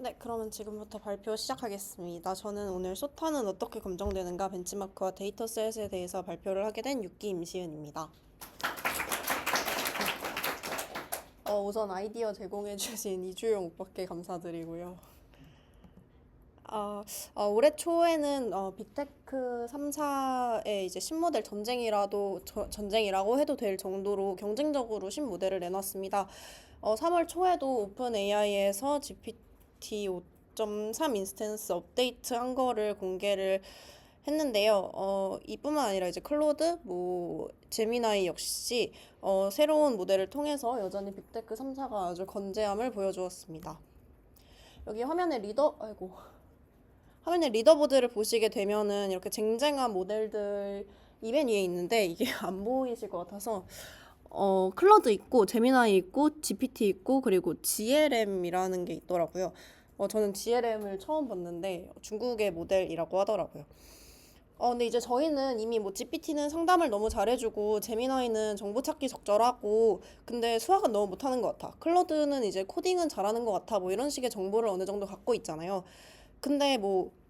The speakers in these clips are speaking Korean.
네, 그러면 지금부터 발표 시작하겠습니다. 저는 오늘 소타는 어떻게 검정되는가 벤치마크와 데이터셋에 대해서 발표를 하게 된 6기 임시은입니다. 우선 아이디어 제공해주신 이주영 오빠께 감사드리고요. 올해 초에는 빅테크 3사의 이제 신모델 전쟁이라고 해도 될 정도로 경쟁적으로 신모델을 내놨습니다. 3월 초에도 오픈 AI에서 GPT 5.3 인스턴스 업데이트 한 거를 공개를 했는데요. 이뿐만 아니라 이제 클로드, 제미나이 역시 새로운 모델을 통해서 여전히 빅테크 3사가 아주 건재함을 보여주었습니다. 여기 화면에 리더보드를 보시게 되면은 이렇게 쟁쟁한 모델들 이벤 위에 있는데 이게 안 보이실 것 같아서 클로드 있고 제미나이 있고 GPT 있고 그리고 GLM이라는 게 있더라고요. 저는 GLM을 처음 봤는데 중국의 모델이라고 하더라고요. 근데 이제 저희는 이미 GPT는 상담을 너무 잘해주고 제미나이는 정보 찾기 적절하고 근데 수학은 너무 못하는 것 같아. 클로드는 이제 코딩은 잘하는 것 같아. 이런 식의 정보를 어느 정도 갖고 있잖아요. 근데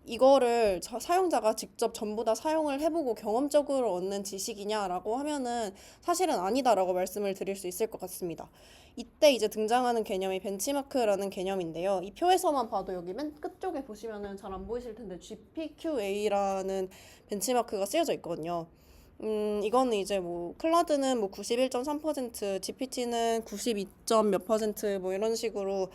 이거를 사용자가 직접 전부 다 사용을 해보고 경험적으로 얻는 지식이냐라고 하면은 사실은 아니다라고 말씀을 드릴 수 있을 것 같습니다. 이때 이제 등장하는 개념이 벤치마크라는 개념인데요. 이 표에서만 봐도 여기 맨 끝쪽에 보시면은 잘 안 보이실 텐데 GPQA라는 벤치마크가 쓰여져 있거든요. 이거는 이제 클라우드는 91.3%, GPT는 92점 몇 퍼센트 이런 식으로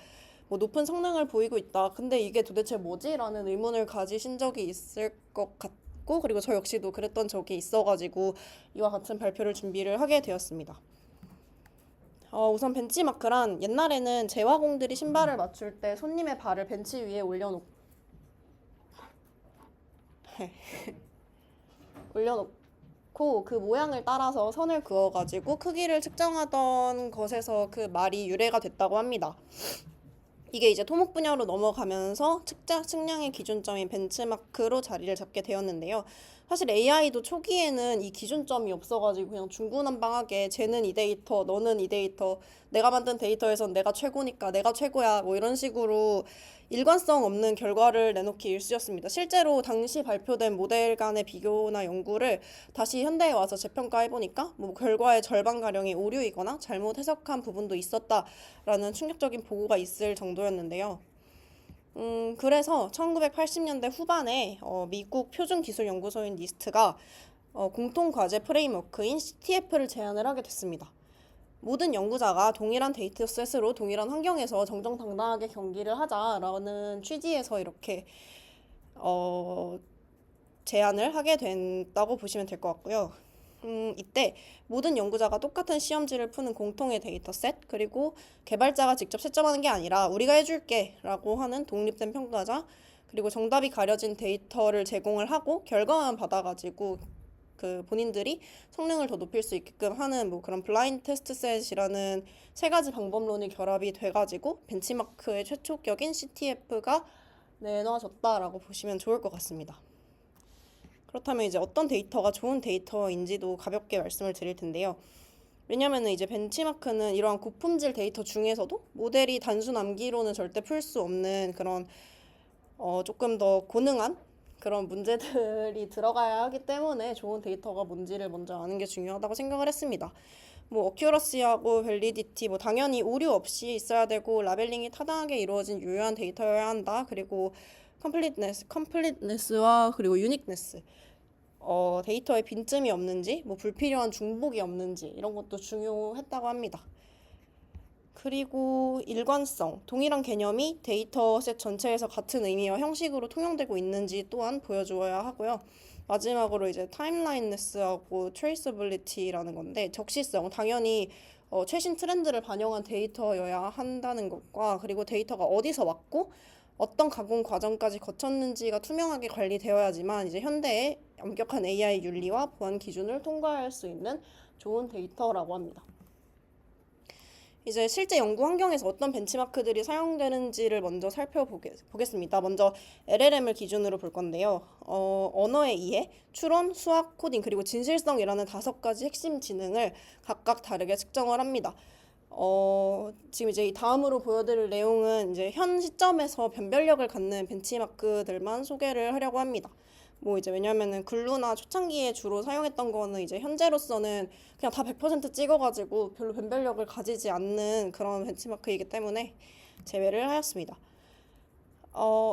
높은 성능을 보이고 있다. 근데 이게 도대체 뭐지? 라는 의문을 가지신 적이 있을 것 같고, 그리고 저 역시도 그랬던 적이 있어가지고 이와 같은 발표를 준비를 하게 되었습니다. 우선 벤치마크란 옛날에는 재화공들이 신발을 맞출 때 손님의 발을 벤치 위에 올려놓고 그 모양을 따라서 선을 그어가지고 크기를 측정하던 것에서 그 말이 유래가 됐다고 합니다. 이게 이제 토목 분야로 넘어가면서 측량의 기준점인 벤치마크로 자리를 잡게 되었는데요. 사실 AI도 초기에는 이 기준점이 없어가지고 그냥 중구난방하게 쟤는 이 데이터, 너는 이 데이터, 내가 만든 데이터에선 내가 최고니까 내가 최고야 이런 식으로 일관성 없는 결과를 내놓기 일쑤였습니다. 실제로 당시 발표된 모델 간의 비교나 연구를 다시 현대에 와서 재평가해보니까 결과의 절반가량이 오류이거나 잘못 해석한 부분도 있었다라는 충격적인 보고가 있을 정도였는데요. 그래서 1980년대 후반에 미국 표준기술연구소인 니스트가 공통과제 프레임워크인 CTF를 제안을 하게 됐습니다. 모든 연구자가 동일한 데이터셋으로 동일한 환경에서 정정당당하게 경기를 하자라는 취지에서 이렇게 제안을 하게 된다고 보시면 될 것 같고요. 이때 모든 연구자가 똑같은 시험지를 푸는 공통의 데이터셋, 그리고 개발자가 직접 채점하는 게 아니라 우리가 해줄게 라고 하는 독립된 평가자, 그리고 정답이 가려진 데이터를 제공을 하고 결과만 받아가지고 그 본인들이 성능을 더 높일 수 있게끔 하는 그런 블라인드 테스트 셋이라는 세 가지 방법론이 결합이 돼가지고 벤치마크의 최초격인 CTF가 내놔졌다라고 보시면 좋을 것 같습니다. 그렇다면 이제 어떤 데이터가 좋은 데이터인지도 가볍게 말씀을 드릴 텐데요. 왜냐면은 이제 벤치마크는 이러한 고품질 데이터 중에서도 모델이 단순 암기로는 절대 풀 수 없는 그런 조금 더 고능한 그런 문제들이 들어가야 하기 때문에 좋은 데이터가 뭔지를 먼저 아는 게 중요하다고 생각을 했습니다. 어큐러시하고 밸리디티 당연히 오류 없이 있어야 되고 라벨링이 타당하게 이루어진 유효한 데이터여야 한다. 그리고 컴플리트네스와 그리고 유닉네스, 데이터에 빈틈이 없는지, 불필요한 중복이 없는지 이런 것도 중요했다고 합니다. 그리고 일관성, 동일한 개념이 데이터셋 전체에서 같은 의미와 형식으로 통용되고 있는지 또한 보여주어야 하고요. 마지막으로 이제 타임라인네스하고 트레이서빌리티라는 건데 적시성, 당연히 최신 트렌드를 반영한 데이터여야 한다는 것과 그리고 데이터가 어디서 왔고 어떤 가공 과정까지 거쳤는지가 투명하게 관리되어야지만 이제 현대의 엄격한 AI 윤리와 보안 기준을 통과할 수 있는 좋은 데이터라고 합니다. 이제 실제 연구 환경에서 어떤 벤치마크들이 사용되는지를 먼저 살펴보겠습니다. 먼저 LLM을 기준으로 볼 건데요. 언어의 이해, 추론, 수학, 코딩, 그리고 진실성이라는 5가지 핵심 지능을 각각 다르게 측정을 합니다. 지금 이제 이 다음으로 보여드릴 내용은 이제 현 시점에서 변별력을 갖는 벤치마크들만 소개를 하려고 합니다. 뭐 이제 왜냐면은 글루나 초창기에 주로 사용했던 거는 이제 현재로서는 그냥 다 100% 찍어가지고 별로 변별력을 가지지 않는 그런 벤치마크이기 때문에 제외를 하였습니다.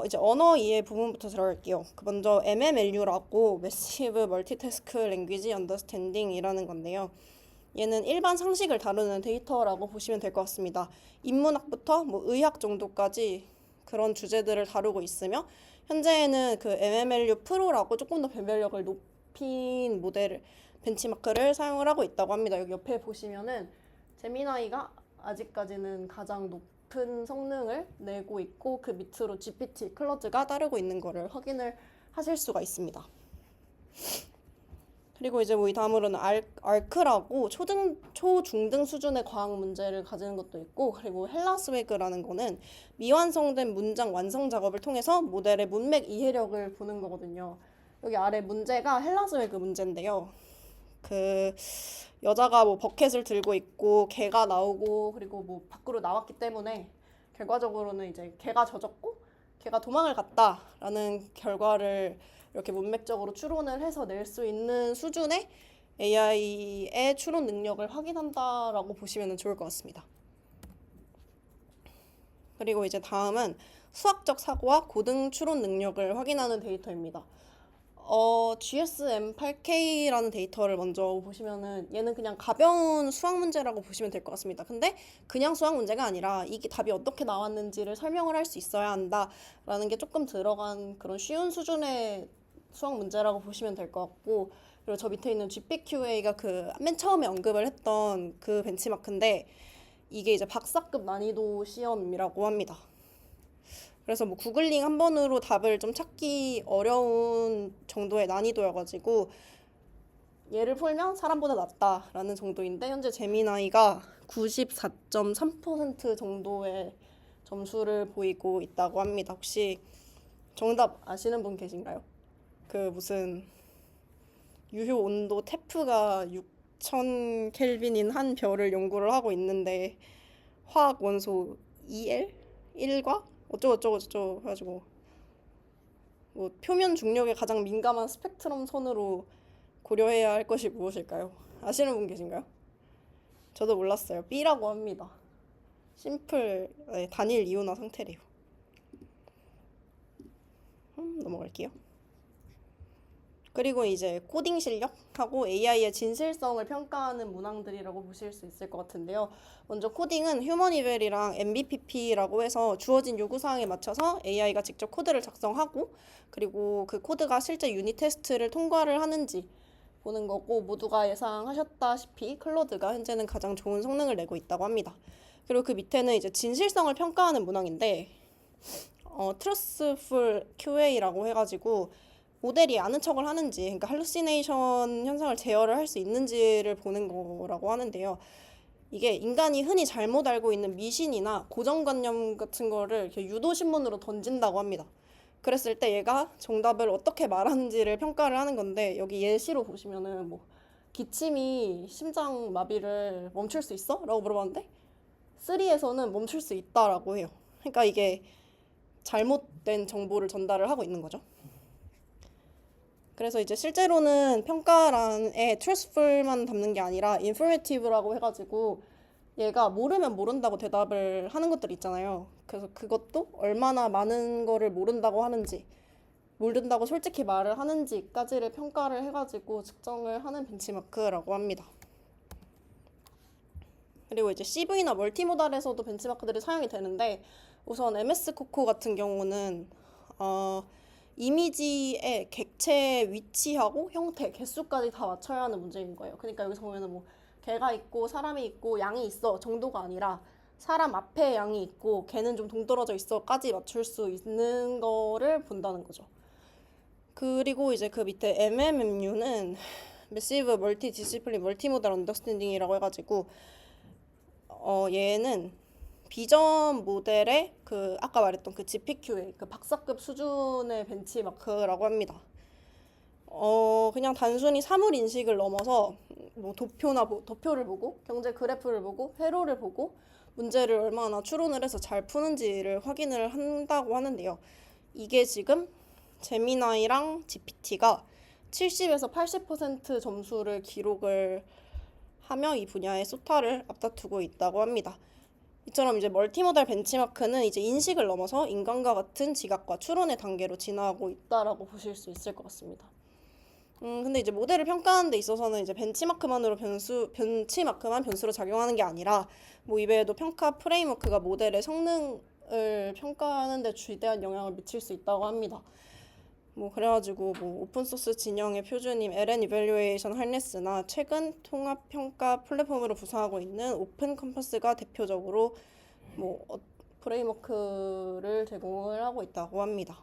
이제 언어 이해 부분부터 들어갈게요. 먼저 MMLU라고 Massive Multitask Language Understanding이라는 건데요. 얘는 일반 상식을 다루는 데이터라고 보시면 될 것 같습니다. 인문학부터 뭐 의학 정도까지 그런 주제들을 다루고 있으며 현재는 그 MMLU 프로라고 조금 더 변별력을 높인 모델 벤치마크를 사용을 하고 있다고 합니다. 여기 옆에 보시면은 제미나이가 아직까지는 가장 높은 성능을 내고 있고 그 밑으로 GPT, 클러드가 따르고 있는 거를 확인을 하실 수가 있습니다. 그리고 이제 뭐 이 다음으로는 알크라고 초중등 수준의 과학 문제를 가지는 것도 있고, 그리고 헬라스웨그라는 거는 미완성된 문장 완성 작업을 통해서 모델의 문맥 이해력을 보는 거거든요. 여기 아래 문제가 헬라스웨그 문제인데요. 그 여자가 뭐 버켓을 들고 있고 개가 나오고 그리고 뭐 밖으로 나왔기 때문에 결과적으로는 이제 개가 젖었고 개가 도망을 갔다라는 결과를 이렇게 문맥적으로 추론을 해서 낼 수 있는 수준의 AI의 추론 능력을 확인한다라고 보시면 좋을 것 같습니다. 그리고 이제 다음은 수학적 사고와 고등 추론 능력을 확인하는 데이터입니다. GSM8K라는 데이터를 먼저 보시면은 얘는 그냥 가벼운 수학 문제라고 보시면 될 것 같습니다. 근데 그냥 수학 문제가 아니라 이게 답이 어떻게 나왔는지를 설명을 할 수 있어야 한다라는 게 조금 들어간 그런 쉬운 수준의 수학 문제라고 보시면 될 것 같고, 그리고 저 밑에 있는 GPQA가 그 맨 처음에 언급을 했던 그 벤치마크인데 이게 이제 박사급 난이도 시험이라고 합니다. 그래서 뭐 구글링 한 번으로 답을 좀 찾기 어려운 정도의 난이도여가지고 얘를 풀면 사람보다 낫다라는 정도인데 현재 제미나이가 94.3% 정도의 점수를 보이고 있다고 합니다. 혹시 정답 아시는 분 계신가요? 그 무슨 유효 온도 테프가 6000 켈빈인 한 별을 연구를 하고 있는데 화학 원소 EL 1과 어쩌고 해가지고 뭐 표면 중력에 가장 민감한 스펙트럼 선으로 고려해야 할 것이 무엇일까요? 아시는 분 계신가요? 저도 몰랐어요. B라고 합니다. 심플 단일 이온화 상태래요. 넘어갈게요. 그리고 이제 코딩 실력하고 AI의 진실성을 평가하는 문항들이라고 보실 수 있을 것 같은데요. 먼저 코딩은 휴머니벨이랑 MBPP라고 해서 주어진 요구사항에 맞춰서 AI가 직접 코드를 작성하고 그리고 그 코드가 실제 유닛 테스트를 통과를 하는지 보는 거고, 모두가 예상하셨다시피 클로드가 현재는 가장 좋은 성능을 내고 있다고 합니다. 그리고 그 밑에는 이제 진실성을 평가하는 문항인데 Truthful QA라고 해가지고 모델이 아는 척을 하는지, 그러니까 할루시네이션 현상을 제어를 할 수 있는지를 보는 거라고 하는데요. 이게 인간이 흔히 잘못 알고 있는 미신이나 고정관념 같은 거를 이렇게 유도신문으로 던진다고 합니다. 그랬을 때 얘가 정답을 어떻게 말하는지를 평가를 하는 건데, 여기 예시로 보시면은 뭐 기침이 심장 마비를 멈출 수 있어? 라고 물어봤는데 3에서는 멈출 수 있다라고 해요. 그러니까 이게 잘못된 정보를 전달을 하고 있는 거죠. 그래서 이제 실제로는 평가란에 truthful만 담는 게 아니라 informative라고 해가지고 얘가 모르면 모른다고 대답을 하는 것들 있잖아요. 그래서 그것도 얼마나 많은 거를 모른다고 하는지, 모른다고 솔직히 말을 하는지까지를 평가를 해가지고 측정을 하는 벤치마크라고 합니다. 그리고 이제 CV나 멀티모달에서도 벤치마크들이 사용이 되는데, 우선 MS 코코 같은 경우는 이미지의 객체 위치하고 형태, 개수까지 다 맞춰야 하는 문제인 거예요. 그러니까 여기서 보면은 뭐 개가 있고 사람이 있고 양이 있어 정도가 아니라 사람 앞에 양이 있고 개는 좀 동떨어져 있어까지 맞출 수 있는 거를 본다는 거죠. 그리고 이제 그 밑에 MMMU는 Massive Multidiscipline Multimodal Understanding이라고 해가지고 얘는 비전 모델의 그 아까 말했던 그 GPQ의 그 박사급 수준의 벤치마크라고 합니다. 그냥 단순히 사물 인식을 넘어서 뭐 도표를 보고 경제 그래프를 보고 회로를 보고 문제를 얼마나 추론을 해서 잘 푸는지를 확인을 한다고 하는데요. 이게 지금 제미나이랑 GPT가 70에서 80% 점수를 기록을 하며 이 분야의 소타를 앞다투고 있다고 합니다. 이처럼 이제 멀티모달 벤치마크는 이제 인식을 넘어서 인간과 같은 지각과 추론의 단계로 진화하고 있다라고 보실 수 있을 것 같습니다. 근데 이제 모델을 평가하는 데 있어서는 이제 벤치마크만 변수로 작용하는 게 아니라 뭐 이외에도 평가 프레임워크가 모델의 성능을 평가하는 데 주대한 영향을 미칠 수 있다고 합니다. 뭐 그래가지고 뭐 오픈소스 진영의 표준인 LN 이밸류에이션 할네스나 최근 통합 평가 플랫폼으로 구사하고 있는 오픈 컴퍼스가 대표적으로 뭐 프레임워크를 제공을 하고 있다고 합니다.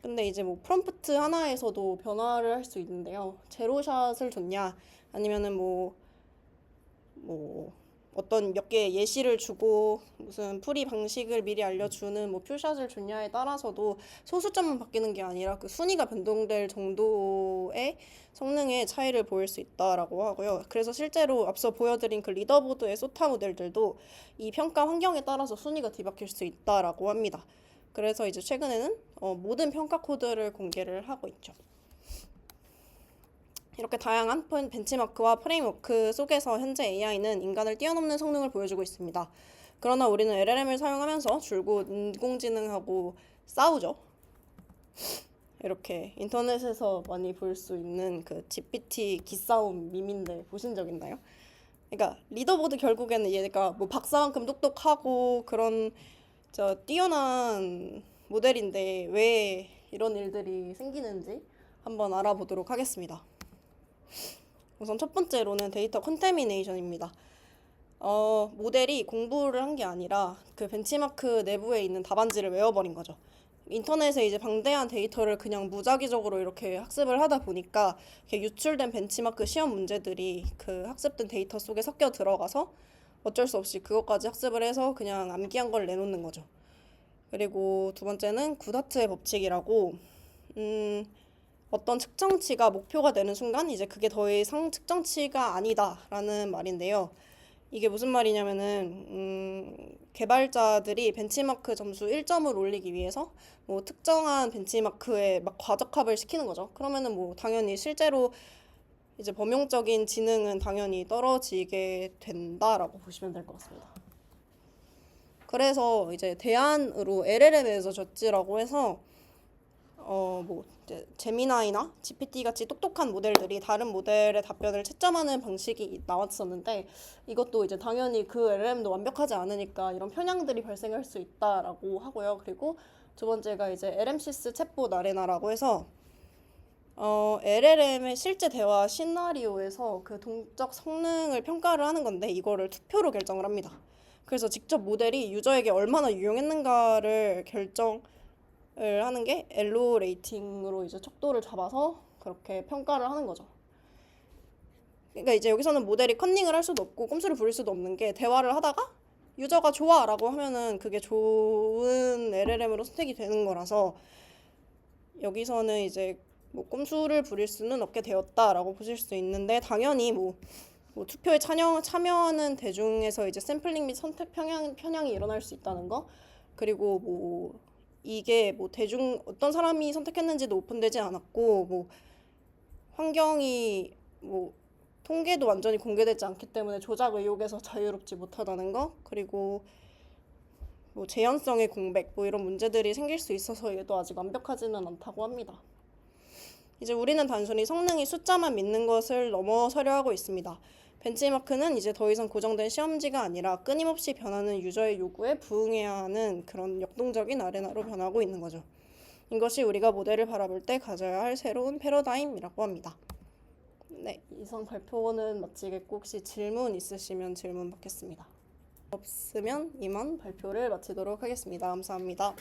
근데 이제 뭐 프롬프트 하나에서도 변화를 할 수 있는데요. 제로샷을 줬냐 아니면은 뭐 어떤 몇 개의 예시를 주고 무슨 풀이 방식을 미리 알려주는 뭐 퓨샷을 줬냐에 따라서도 소수점만 바뀌는 게 아니라 그 순위가 변동될 정도의 성능의 차이를 보일 수 있다라고 하고요. 그래서 실제로 앞서 보여드린 그 리더보드의 소타 모델들도 이 평가 환경에 따라서 순위가 뒤바뀔 수 있다라고 합니다. 그래서 이제 최근에는 모든 평가 코드를 공개를 하고 있죠. 이렇게 다양한 벤치마크와 프레임워크 속에서 현재 AI는 인간을 뛰어넘는 성능을 보여주고 있습니다. 그러나 우리는 LLM을 사용하면서 줄곧 인공지능하고 싸우죠. 이렇게 인터넷에서 많이 볼 수 있는 그 GPT 기싸움 밈인데 보신 적 있나요? 그러니까 리더보드 결국에는 얘가 뭐 박사만큼 똑똑하고 그런 뛰어난 모델인데 왜 이런 일들이 생기는지 한번 알아보도록 하겠습니다. 우선 첫 번째로는 데이터 컨테미네이션입니다. 모델이 공부를 한 게 아니라 그 벤치마크 내부에 있는 답안지를 외워버린 거죠. 인터넷에 이제 방대한 데이터를 그냥 무작위적으로 이렇게 학습을 하다 보니까 이렇게 유출된 벤치마크 시험 문제들이 그 학습된 데이터 속에 섞여 들어가서 어쩔 수 없이 그것까지 학습을 해서 그냥 암기한 걸 내놓는 거죠. 그리고 두 번째는 구다트의 법칙이라고 어떤 측정치가 목표가 되는 순간 이제 그게 더 이상 측정치가 아니다라는 말인데요. 이게 무슨 말이냐면은 개발자들이 벤치마크 점수 1점을 올리기 위해서 뭐 특정한 벤치마크에 막 과적합을 시키는 거죠. 그러면은 뭐 당연히 실제로 이제 범용적인 지능은 당연히 떨어지게 된다라고 보시면 될 것 같습니다. 그래서 이제 대안으로 LLM에서 졌지라고 해서 뭐 이제 제미나이나 GPT 같이 똑똑한 모델들이 다른 모델의 답변을 채점하는 방식이 나왔었는데 이것도 이제 당연히 그 LLM도 완벽하지 않으니까 이런 편향들이 발생할 수 있다라고 하고요. 그리고 두 번째가 이제 LM시스 챗봇 아레나라고 해서 LLM의 실제 대화 시나리오에서 그 동적 성능을 평가를 하는 건데 이거를 투표로 결정을 합니다. 그래서 직접 모델이 유저에게 얼마나 유용했는가를 결정을 하는 게 엘로 레이팅으로 이제 척도를 잡아서 그렇게 평가를 하는 거죠. 그러니까 이제 여기서는 모델이 컨닝을 할 수도 없고 꼼수를 부릴 수도 없는 게 대화를 하다가 유저가 좋아라고 하면은 그게 좋은 LLM으로 선택이 되는 거라서 여기서는 이제 뭐 꼼수를 부릴 수는 없게 되었다라고 보실 수 있는데 당연히 뭐 투표에 참여하는 대중에서 이제 샘플링 및 선택 편향이 일어날 수 있다는 거 그리고 뭐 이게 뭐 대중 어떤 사람이 선택했는지도 오픈되지 않았고 뭐 환경이 뭐 통계도 완전히 공개되지 않기 때문에 조작 의혹에서 자유롭지 못하다는 거 그리고 뭐 재현성의 공백 뭐 이런 문제들이 생길 수 있어서 얘도 아직 완벽하지는 않다고 합니다. 이제 우리는 단순히 성능이 숫자만 믿는 것을 넘어서려 하고 있습니다. 벤치마크는 이제 더 이상 고정된 시험지가 아니라 끊임없이 변하는 유저의 요구에 부응해야 하는 그런 역동적인 아레나로 변하고 있는 거죠. 이것이 우리가 모델을 바라볼 때 가져야 할 새로운 패러다임이라고 합니다. 네, 이상 발표는 마치겠고 혹시 질문 있으시면 질문 받겠습니다. 없으면 이만 발표를 마치도록 하겠습니다. 감사합니다.